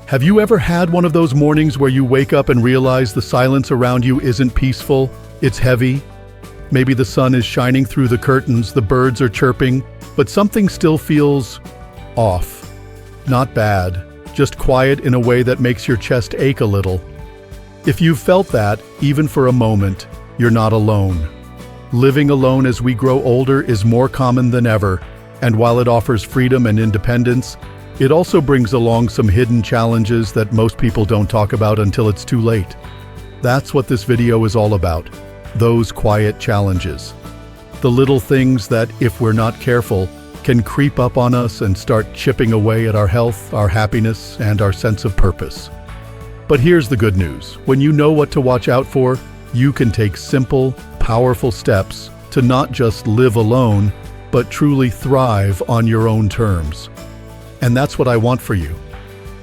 Have you ever had one of those mornings where you wake up and realize the silence around you isn't peaceful, it's heavy? Maybe the sun is shining through the curtains, the birds are chirping, but something still feels off. Not bad, just quiet in a way that makes your chest ache a little. If you've felt that, even for a moment, you're not alone. Living alone as we grow older is more common than ever, and while it offers freedom and independence, it also brings along some hidden challenges that most people don't talk about until it's too late. That's what this video is all about, those quiet challenges. The little things that, if we're not careful, can creep up on us and start chipping away at our health, our happiness, and our sense of purpose. But here's the good news. When you know what to watch out for, you can take simple, powerful steps to not just live alone, but truly thrive on your own terms. And that's what I want for you.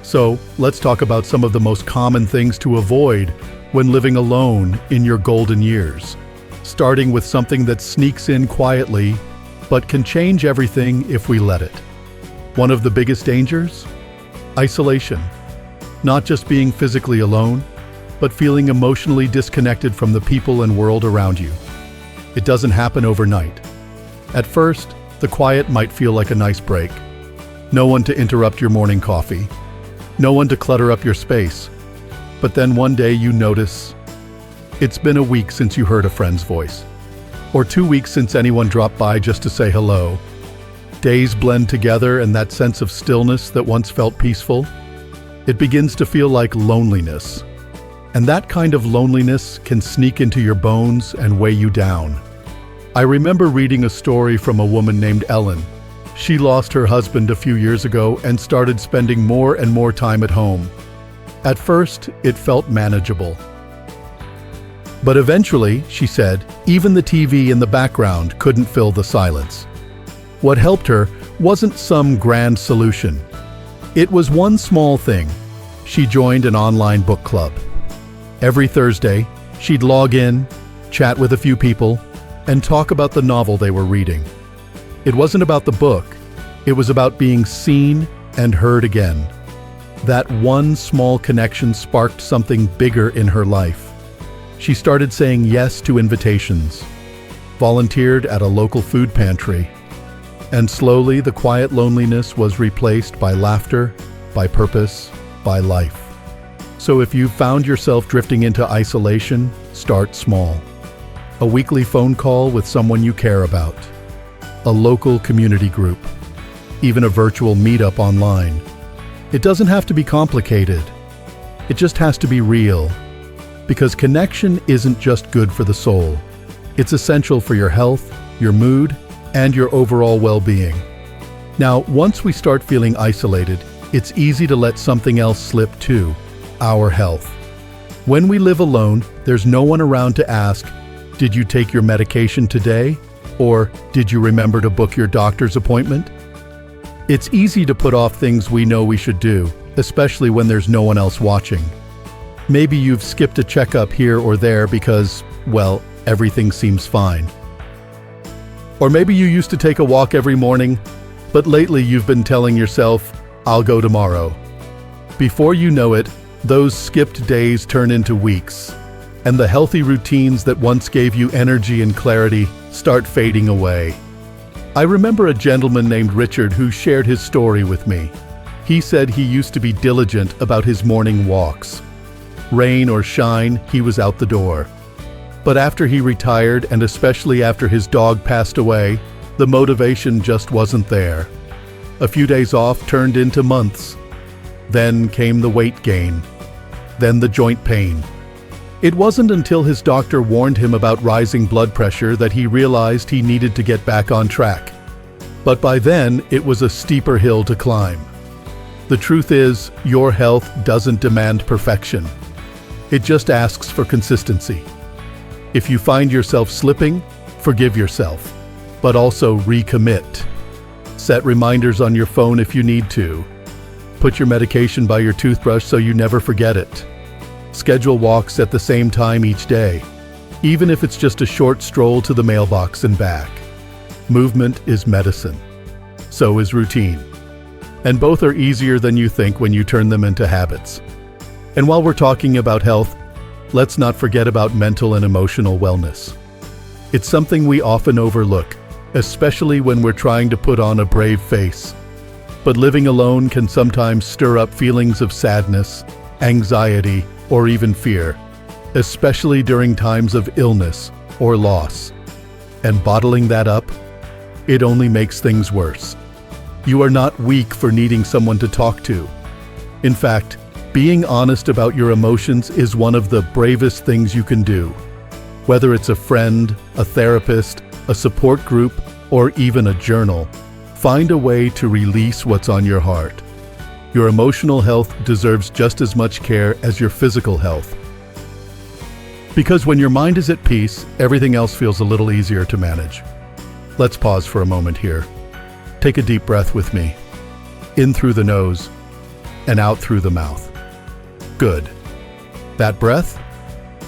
So let's talk about some of the most common things to avoid when living alone in your golden years, starting with something that sneaks in quietly, but can change everything if we let it. One of the biggest dangers? Isolation. Not just being physically alone, but feeling emotionally disconnected from the people and world around you. It doesn't happen overnight. At first, the quiet might feel like a nice break. No one to interrupt your morning coffee. No one to clutter up your space. But then one day you notice, it's been a week since you heard a friend's voice. Or 2 weeks since anyone dropped by just to say hello. Days blend together and that sense of stillness that once felt peaceful, it begins to feel like loneliness. And that kind of loneliness can sneak into your bones and weigh you down. I remember reading a story from a woman named Ellen. She lost her husband a few years ago and started spending more and more time at home. At first, it felt manageable. But eventually, she said, even the TV in the background couldn't fill the silence. What helped her wasn't some grand solution. It was one small thing. She joined an online book club. Every Thursday, she'd log in, chat with a few people, and talk about the novel they were reading. It wasn't about the book, it was about being seen and heard again. That one small connection sparked something bigger in her life. She started saying yes to invitations, volunteered at a local food pantry, and slowly the quiet loneliness was replaced by laughter, by purpose, by life. So if you've found yourself drifting into isolation, start small. A weekly phone call with someone you care about. A local community group. Even a virtual meetup online. It doesn't have to be complicated. It just has to be real. Because connection isn't just good for the soul. It's essential for your health, your mood, and your overall well-being. Now, once we start feeling isolated, it's easy to let something else slip too, our health. When we live alone, there's no one around to ask, did you take your medication today? Or did you remember to book your doctor's appointment? It's easy to put off things we know we should do, especially when there's no one else watching. Maybe you've skipped a checkup here or there because, well, everything seems fine. Or maybe you used to take a walk every morning, but lately you've been telling yourself, I'll go tomorrow. Before you know it, those skipped days turn into weeks, and the healthy routines that once gave you energy and clarity start fading away. I remember a gentleman named Richard who shared his story with me. He said he used to be diligent about his morning walks. Rain or shine, he was out the door. But after he retired, and especially after his dog passed away, the motivation just wasn't there. A few days off turned into months. Then came the weight gain. Then the joint pain. It wasn't until his doctor warned him about rising blood pressure that he realized he needed to get back on track. But by then, it was a steeper hill to climb. The truth is, your health doesn't demand perfection. It just asks for consistency. If you find yourself slipping, forgive yourself, but also recommit. Set reminders on your phone if you need to. Put your medication by your toothbrush so you never forget it. Schedule walks at the same time each day, even if it's just a short stroll to the mailbox and back. Movement is medicine. So is routine. And both are easier than you think when you turn them into habits. And while we're talking about health, let's not forget about mental and emotional wellness. It's something we often overlook, especially when we're trying to put on a brave face. But living alone can sometimes stir up feelings of sadness, anxiety, or even fear, especially during times of illness or loss. And bottling that up, it only makes things worse. You are not weak for needing someone to talk to. In fact, being honest about your emotions is one of the bravest things you can do. Whether it's a friend, a therapist, a support group, or even a journal, find a way to release what's on your heart. Your emotional health deserves just as much care as your physical health. Because when your mind is at peace, everything else feels a little easier to manage. Let's pause for a moment here. Take a deep breath with me. In through the nose and out through the mouth. Good. That breath?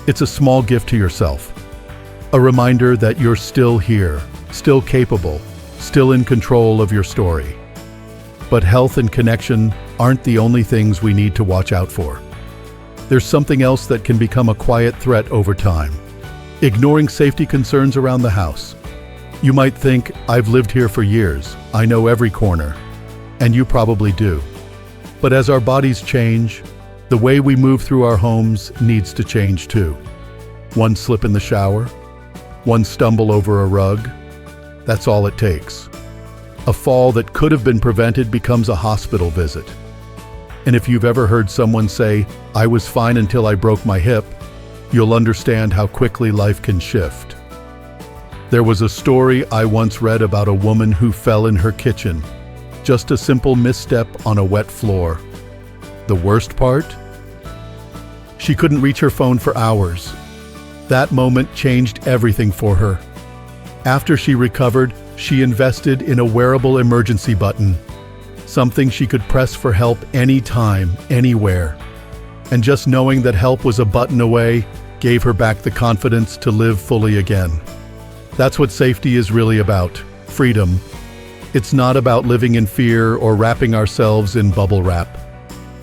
It's a small gift to yourself. A reminder that you're still here, still capable, still in control of your story. But health and connection aren't the only things we need to watch out for. There's something else that can become a quiet threat over time. Ignoring safety concerns around the house. You might think, I've lived here for years, I know every corner. And you probably do. But as our bodies change, the way we move through our homes needs to change too. One slip in the shower, one stumble over a rug, that's all it takes. A fall that could have been prevented becomes a hospital visit. And if you've ever heard someone say, I was fine until I broke my hip, you'll understand how quickly life can shift. There was a story I once read about a woman who fell in her kitchen. Just a simple misstep on a wet floor. The worst part? She couldn't reach her phone for hours. That moment changed everything for her. After she recovered, she invested in a wearable emergency button, something she could press for help anytime, anywhere. And just knowing that help was a button away gave her back the confidence to live fully again. That's what safety is really about, freedom. It's not about living in fear or wrapping ourselves in bubble wrap.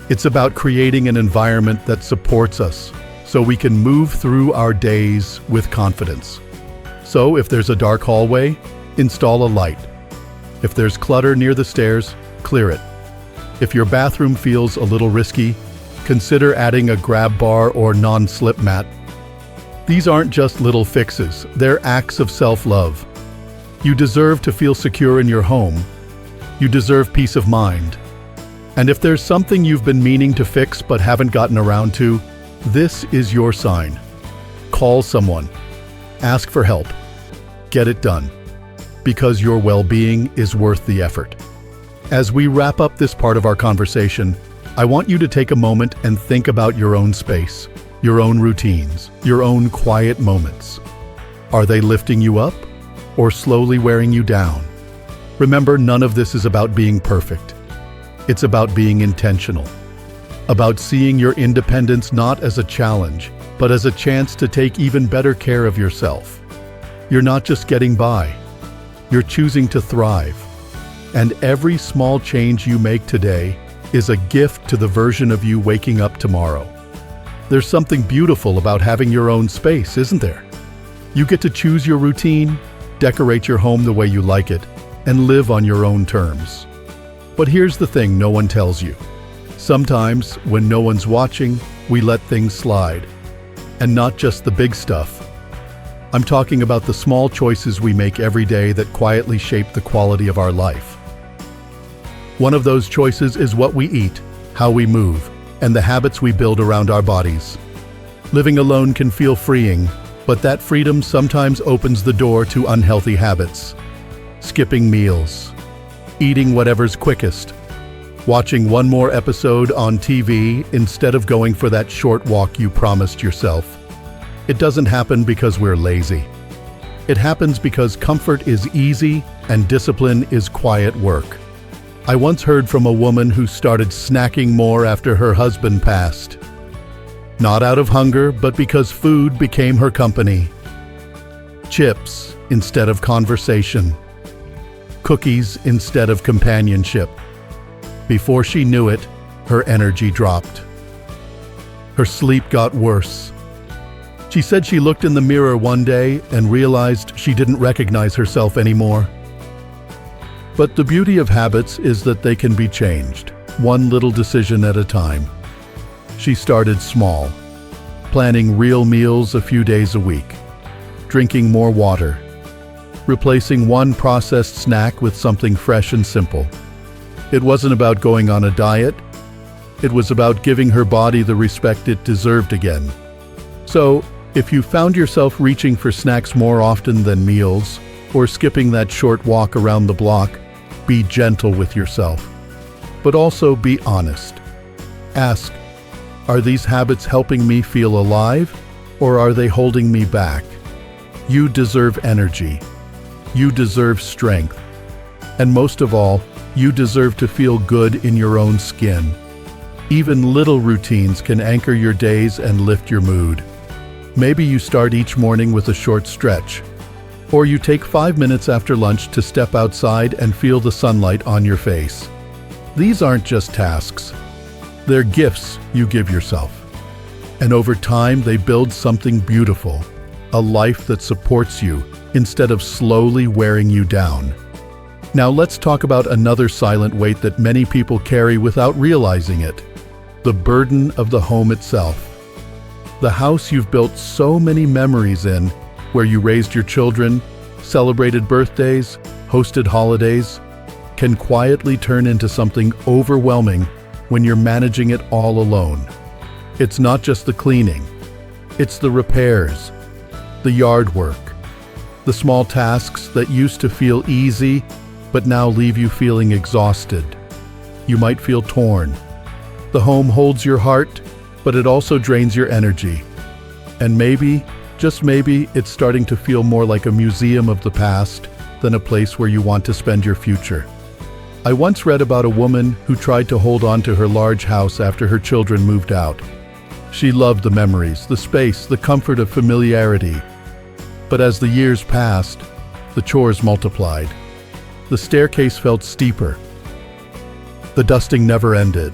It's about creating an environment that supports us so we can move through our days with confidence. So if there's a dark hallway, install a light. If there's clutter near the stairs, clear it. If your bathroom feels a little risky, consider adding a grab bar or non-slip mat. These aren't just little fixes, they're acts of self-love. You deserve to feel secure in your home. You deserve peace of mind. And if there's something you've been meaning to fix but haven't gotten around to, this is your sign. Call someone. Ask for help. Get it done. Because your well-being is worth the effort. As we wrap up this part of our conversation, I want you to take a moment and think about your own space, your own routines, your own quiet moments. Are they lifting you up or slowly wearing you down? Remember, none of this is about being perfect. It's about being intentional. About seeing your independence not as a challenge, but as a chance to take even better care of yourself. You're not just getting by. You're choosing to thrive. And every small change you make today is a gift to the version of you waking up tomorrow. There's something beautiful about having your own space, isn't there? You get to choose your routine, decorate your home the way you like it, and live on your own terms. But here's the thing no one tells you. Sometimes, when no one's watching, we let things slide. And not just the big stuff. I'm talking about the small choices we make every day that quietly shape the quality of our life. One of those choices is what we eat, how we move, and the habits we build around our bodies. Living alone can feel freeing, but that freedom sometimes opens the door to unhealthy habits. Skipping meals, eating whatever's quickest, watching one more episode on TV instead of going for that short walk you promised yourself. It doesn't happen because we're lazy. It happens because comfort is easy and discipline is quiet work. I once heard from a woman who started snacking more after her husband passed. Not out of hunger, but because food became her company. Chips instead of conversation. Cookies instead of companionship. Before she knew it, her energy dropped. Her sleep got worse. She said she looked in the mirror one day and realized she didn't recognize herself anymore. But the beauty of habits is that they can be changed, one little decision at a time. She started small, planning real meals a few days a week, drinking more water, replacing one processed snack with something fresh and simple. It wasn't about going on a diet. It was about giving her body the respect it deserved again. So, if you found yourself reaching for snacks more often than meals, or skipping that short walk around the block, be gentle with yourself. But also be honest. Ask, are these habits helping me feel alive, or are they holding me back? You deserve energy. You deserve strength. And most of all, you deserve to feel good in your own skin. Even little routines can anchor your days and lift your mood. Maybe you start each morning with a short stretch, or you take 5 minutes after lunch to step outside and feel the sunlight on your face. These aren't just tasks. They're gifts you give yourself. And over time, they build something beautiful, a life that supports you instead of slowly wearing you down. Now let's talk about another silent weight that many people carry without realizing it: the burden of the home itself. The house you've built so many memories in, where you raised your children, celebrated birthdays, hosted holidays, can quietly turn into something overwhelming when you're managing it all alone. It's not just the cleaning, it's the repairs, the yard work, the small tasks that used to feel easy but now leave you feeling exhausted. You might feel torn. The home holds your heart, but it also drains your energy. And maybe, just maybe, it's starting to feel more like a museum of the past than a place where you want to spend your future. I once read about a woman who tried to hold on to her large house after her children moved out. She loved the memories, the space, the comfort of familiarity. But as the years passed, the chores multiplied. The staircase felt steeper. The dusting never ended.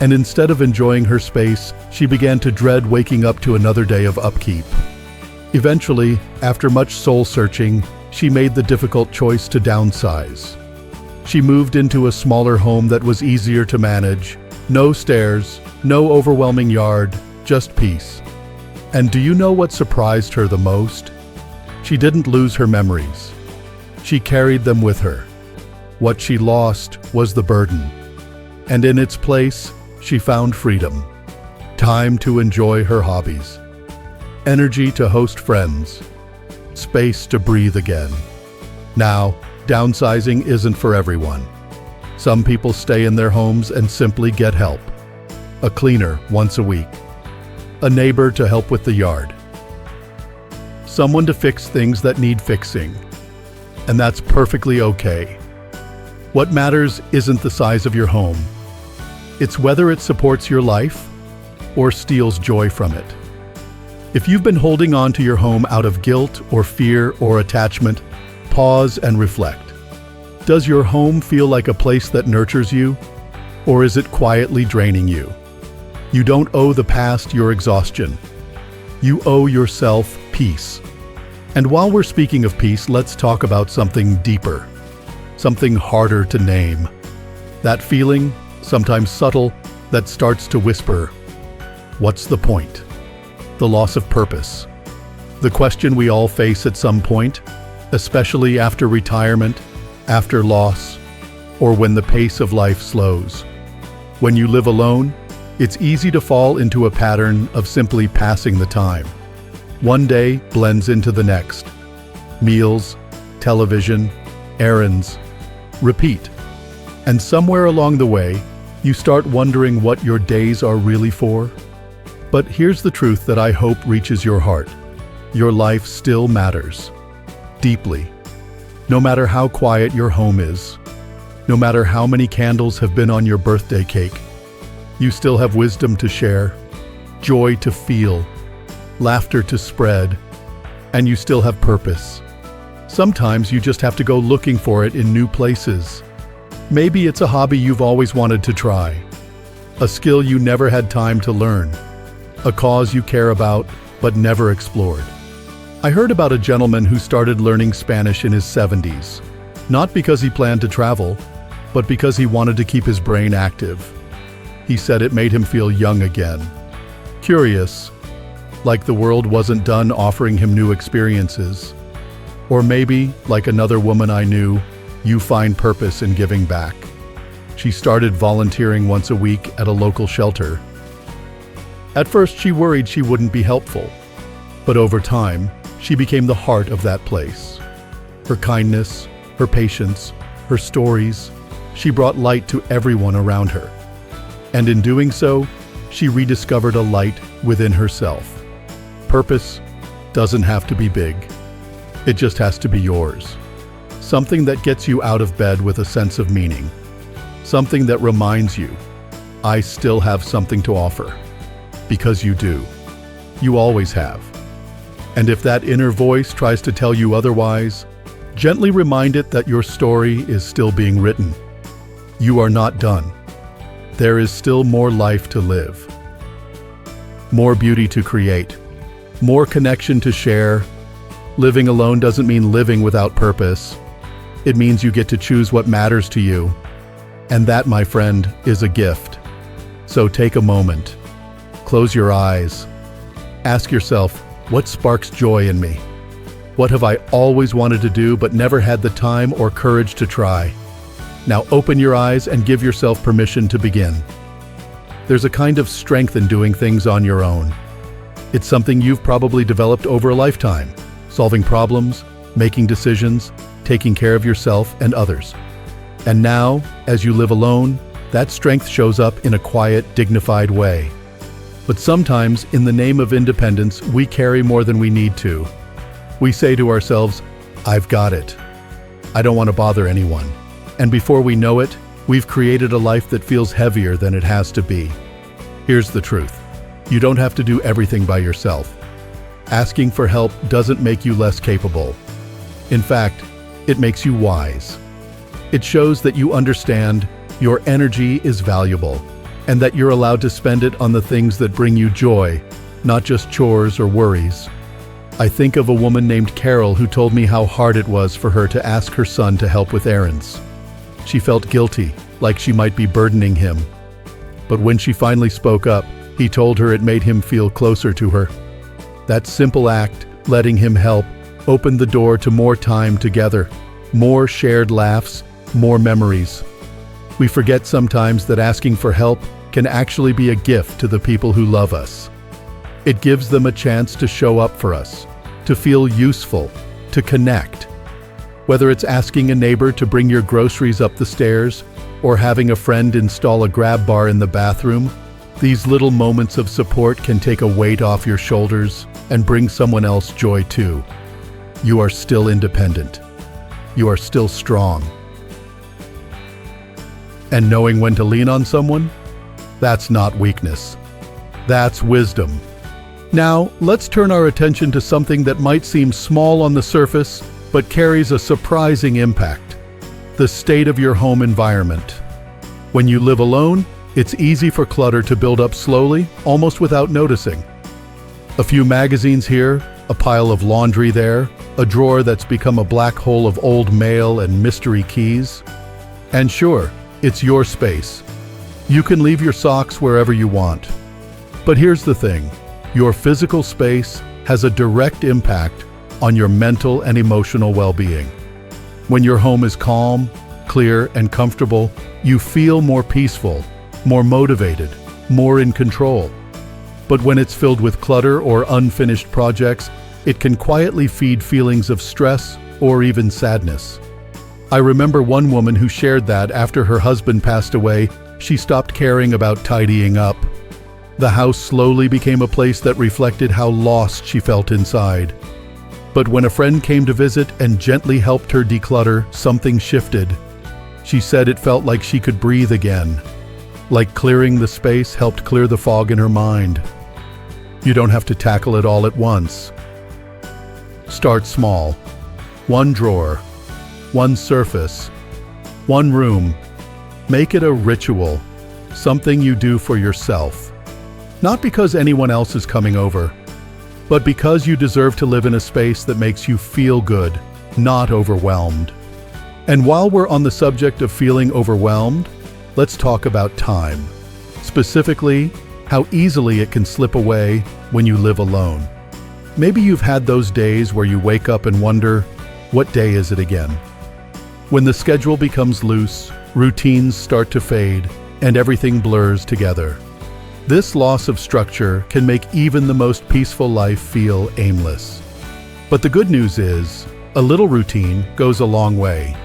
And instead of enjoying her space, she began to dread waking up to another day of upkeep. Eventually, after much soul-searching, she made the difficult choice to downsize. She moved into a smaller home that was easier to manage. No stairs, no overwhelming yard, just peace. And do you know what surprised her the most? She didn't lose her memories. She carried them with her. What she lost was the burden. And in its place, she found freedom. Time to enjoy her hobbies. Energy to host friends. Space to breathe again. Now, downsizing isn't for everyone. Some people stay in their homes and simply get help. A cleaner once a week. A neighbor to help with the yard. Someone to fix things that need fixing. And that's perfectly okay. What matters isn't the size of your home. It's whether it supports your life or steals joy from it. If you've been holding on to your home out of guilt or fear or attachment, pause and reflect. Does your home feel like a place that nurtures you, or is it quietly draining you? You don't owe the past your exhaustion. You owe yourself peace. And while we're speaking of peace, let's talk about something deeper, something harder to name. That feeling, sometimes subtle, that starts to whisper, what's the point? The loss of purpose. The question we all face at some point, especially after retirement, after loss, or when the pace of life slows. When you live alone, it's easy to fall into a pattern of simply passing the time. One day blends into the next. Meals, television, errands, repeat. And somewhere along the way, you start wondering what your days are really for. But here's the truth that I hope reaches your heart. Your life still matters. Deeply. No matter how quiet your home is, no matter how many candles have been on your birthday cake, you still have wisdom to share, joy to feel, laughter to spread, and you still have purpose. Sometimes you just have to go looking for it in new places. Maybe it's a hobby you've always wanted to try, a skill you never had time to learn, a cause you care about but never explored. I heard about a gentleman who started learning Spanish in his 70s, not because he planned to travel, but because he wanted to keep his brain active. He said it made him feel young again, curious, like the world wasn't done offering him new experiences. Or maybe, like another woman I knew, you find purpose in giving back. She started volunteering once a week at a local shelter. At first, she worried she wouldn't be helpful, but over time, she became the heart of that place. Her kindness, her patience, her stories, she brought light to everyone around her. And in doing so, she rediscovered a light within herself. Purpose doesn't have to be big. It just has to be yours. Something that gets you out of bed with a sense of meaning. Something that reminds you, I still have something to offer. Because you do. You always have. And if that inner voice tries to tell you otherwise, gently remind it that your story is still being written. You are not done. There is still more life to live. More beauty to create. More connection to share. Living alone doesn't mean living without purpose. It means you get to choose what matters to you. And that, my friend, is a gift. So take a moment. Close your eyes. Ask yourself, what sparks joy in me? What have I always wanted to do but never had the time or courage to try? Now open your eyes and give yourself permission to begin. There's a kind of strength in doing things on your own. It's something you've probably developed over a lifetime, solving problems, making decisions, taking care of yourself and others. And now, as you live alone, that strength shows up in a quiet, dignified way. But sometimes, in the name of independence, we carry more than we need to. We say to ourselves, I've got it. I don't want to bother anyone. And before we know it, we've created a life that feels heavier than it has to be. Here's the truth. You don't have to do everything by yourself. Asking for help doesn't make you less capable. In fact, it makes you wise. It shows that you understand your energy is valuable and that you're allowed to spend it on the things that bring you joy, not just chores or worries. I think of a woman named Carol who told me how hard it was for her to ask her son to help with errands. She felt guilty, like she might be burdening him. But when she finally spoke up, he told her it made him feel closer to her. That simple act, letting him help, opened the door to more time together, more shared laughs, more memories. We forget sometimes that asking for help can actually be a gift to the people who love us. It gives them a chance to show up for us, to feel useful, to connect. Whether it's asking a neighbor to bring your groceries up the stairs or having a friend install a grab bar in the bathroom, these little moments of support can take a weight off your shoulders and bring someone else joy too. You are still independent. You are still strong. And knowing when to lean on someone? That's not weakness. That's wisdom. Now, let's turn our attention to something that might seem small on the surface, but carries a surprising impact: the state of your home environment. When you live alone, it's easy for clutter to build up slowly, almost without noticing. A few magazines here, a pile of laundry there, a drawer that's become a black hole of old mail and mystery keys. And sure, it's your space. You can leave your socks wherever you want. But here's the thing, your physical space has a direct impact on your mental and emotional well-being. When your home is calm, clear, and comfortable, you feel more peaceful, more motivated, more in control. But when it's filled with clutter or unfinished projects, it can quietly feed feelings of stress or even sadness. I remember one woman who shared that after her husband passed away, she stopped caring about tidying up. The house slowly became a place that reflected how lost she felt inside. But when a friend came to visit and gently helped her declutter, something shifted. She said it felt like she could breathe again. Like clearing the space helped clear the fog in her mind. You don't have to tackle it all at once. Start small. One drawer, one surface, one room, Make it a ritual, something you do for yourself. Not because anyone else is coming over, but because you deserve to live in a space that makes you feel good, not overwhelmed. And while we're on the subject of feeling overwhelmed, let's talk about time. Specifically, how easily it can slip away when you live alone. Maybe you've had those days where you wake up and wonder, what day is it again? When the schedule becomes loose, routines start to fade, and everything blurs together. This loss of structure can make even the most peaceful life feel aimless. But the good news is, a little routine goes a long way.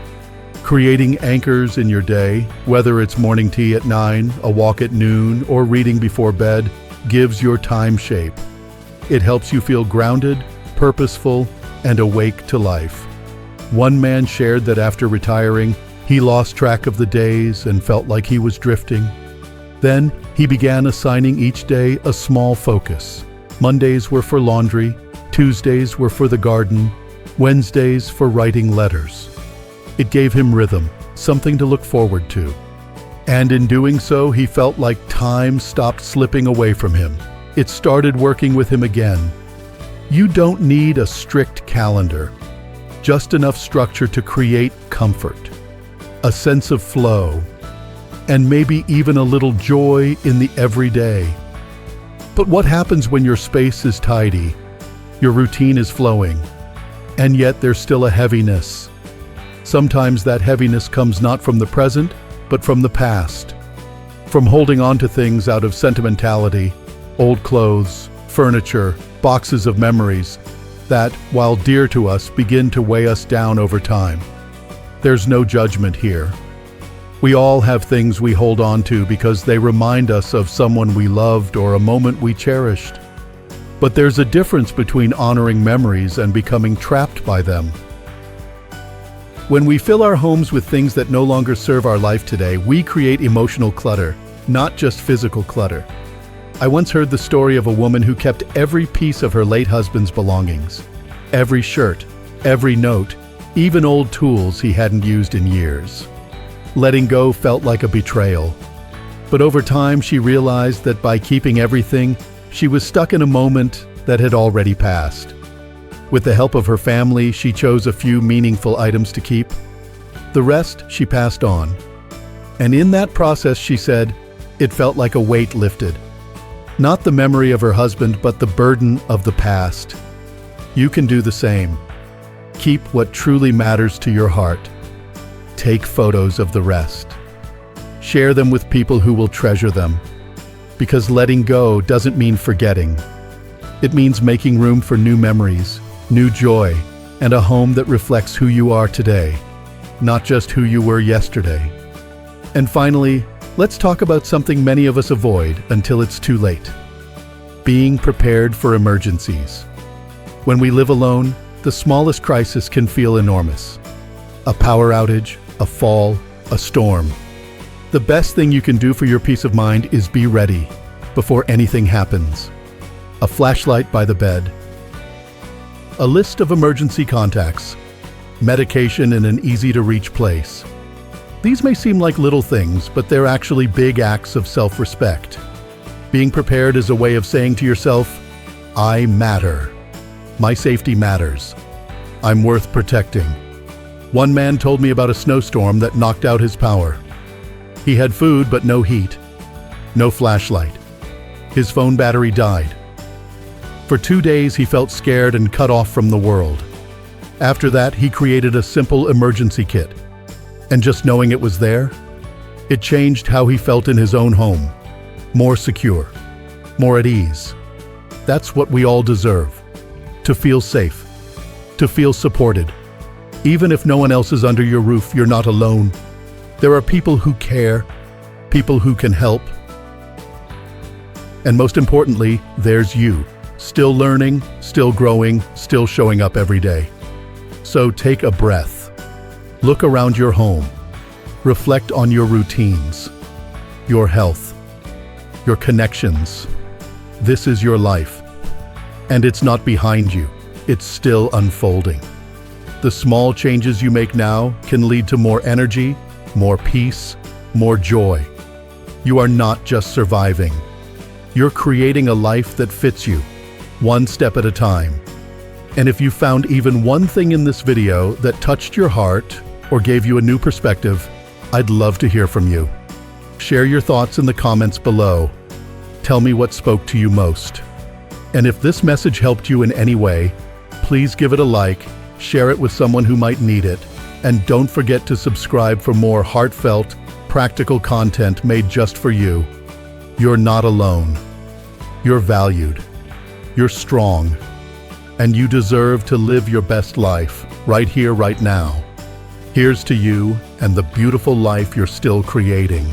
Creating anchors in your day, whether it's morning tea at 9, a walk at noon, or reading before bed, gives your time shape. It helps you feel grounded, purposeful, and awake to life. One man shared that after retiring, he lost track of the days and felt like he was drifting. Then, he began assigning each day a small focus. Mondays were for laundry, Tuesdays were for the garden, Wednesdays for writing letters. It gave him rhythm, something to look forward to. And in doing so, he felt like time stopped slipping away from him. It started working with him again. You don't need a strict calendar, just enough structure to create comfort, a sense of flow, and maybe even a little joy in the everyday. But what happens when your space is tidy, your routine is flowing, and yet there's still a heaviness? Sometimes that heaviness comes not from the present, but from the past. From holding on to things out of sentimentality, old clothes, furniture, boxes of memories, that, while dear to us, begin to weigh us down over time. There's no judgment here. We all have things we hold on to because they remind us of someone we loved or a moment we cherished. But there's a difference between honoring memories and becoming trapped by them. When we fill our homes with things that no longer serve our life today, we create emotional clutter, not just physical clutter. I once heard the story of a woman who kept every piece of her late husband's belongings. Every shirt, every note, even old tools he hadn't used in years. Letting go felt like a betrayal. But over time, she realized that by keeping everything, she was stuck in a moment that had already passed. With the help of her family, she chose a few meaningful items to keep. The rest she passed on. And in that process, she said, it felt like a weight lifted. Not the memory of her husband, but the burden of the past. You can do the same. Keep what truly matters to your heart. Take photos of the rest. Share them with people who will treasure them. Because letting go doesn't mean forgetting. It means making room for new memories, new joy, and a home that reflects who you are today, not just who you were yesterday. And finally, let's talk about something many of us avoid until it's too late. Being prepared for emergencies. When we live alone, the smallest crisis can feel enormous. A power outage, a fall, a storm. The best thing you can do for your peace of mind is be ready before anything happens. A flashlight by the bed. A list of emergency contacts. Medication in an easy-to-reach place. These may seem like little things, but they're actually big acts of self-respect. Being prepared is a way of saying to yourself, I matter. My safety matters. I'm worth protecting. One man told me about a snowstorm that knocked out his power. He had food but no heat, no flashlight. His phone battery died. For 2 days he felt scared and cut off from the world. After that, he created a simple emergency kit. And just knowing it was there, it changed how he felt in his own home. More secure, more at ease. That's what we all deserve. To feel safe, to feel supported. Even if no one else is under your roof, you're not alone. There are people who care, people who can help. And most importantly, there's you, still learning, still growing, still showing up every day. So take a breath. Look around your home. Reflect on your routines, your health, your connections. This is your life. And it's not behind you. It's still unfolding. The small changes you make now can lead to more energy, more peace, more joy. You are not just surviving. You're creating a life that fits you, one step at a time. And if you found even one thing in this video that touched your heart or gave you a new perspective, I'd love to hear from you. Share your thoughts in the comments below. Tell me what spoke to you most. And if this message helped you in any way, please give it a like, share it with someone who might need it, and don't forget to subscribe for more heartfelt, practical content made just for you. You're not alone. You're valued. You're strong. And you deserve to live your best life, right here, right now. Here's to you and the beautiful life you're still creating.